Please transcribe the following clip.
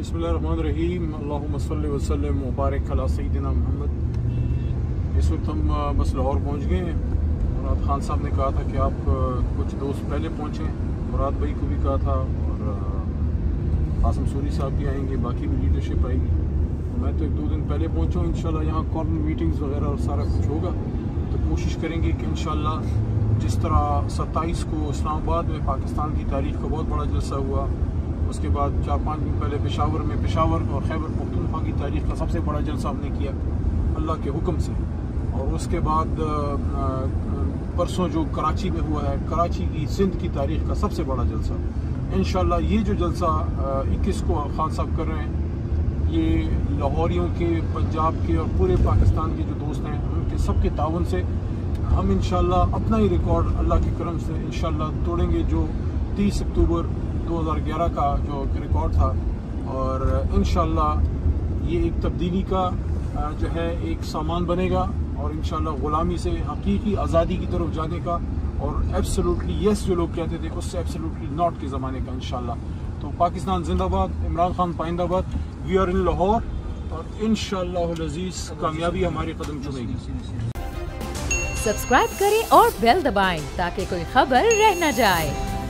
बिस्मिल्लाहिर्रहमानिर्रहीम अल्लाहुम्मा सल्लि व सल्लिम व बारिक अला सय्यिदिना मुहम्मद। इस वक्त हम बस लाहौर पहुँच गए हैं। मुराद खान साहब ने कहा था कि आप कुछ दोस्त पहले पहुँचें। मुराद भाई को भी कहा था और कासिम सूरी साहब भी आएंगे, बाकी भी लीडरशिप आएगी। तो मैं तो 1-2 दिन पहले पहुँचा हूँ। इंशाल्लाह यहाँ कॉर्नर मीटिंग्स वगैरह और सारा कुछ होगा, तो कोशिश करेंगे कि इंशाल्लाह जिस तरह 27 को इस्लामाबाद में पाकिस्तान की तारीख का बहुत बड़ा जलसा हुआ, उसके बाद 4-5 दिन पहले पेशावर और खैबर पख्तूनख्वा की तारीख का सबसे बड़ा जलसा हमने किया अल्लाह के हुक्म से। और उसके बाद परसों जो कराची में हुआ है, कराची की सिंध की तारीख का सबसे बड़ा जलसा। इंशाल्लाह ये जो जलसा 21 को खान साहब कर रहे हैं, ये लाहौरियों के, पंजाब के और पूरे पाकिस्तान के जो दोस्त हैं उनके सबके ताउन से हम इंशाल्लाह अपना ही रिकॉर्ड अल्लाह के करम से इंशाल्लाह तोड़ेंगे, जो 30 अक्टूबर 2011 का जो रिकॉर्ड था। और इंशाल्लाह ये एक तब्दीली का जो है एक सामान बनेगा और इंशाल्लाह ग़ुलामी से हकीकी आज़ादी की तरफ जाने का, और एब्सोल्युटली यस जो लोग कहते थे उससे एब्सोल्युटली नॉट के ज़माने का इंशाल्लाह। तो पाकिस्तान जिंदाबाद, इमरान खान पाइंदाबाद, वी आर इन लाहौर और इंशाल्लाह अज़ीज़ कामयाबी हमारे कदम चुमेगी। सब्सक्राइब करें और बेल दबाएं ताकि कोई खबर रह न जाए।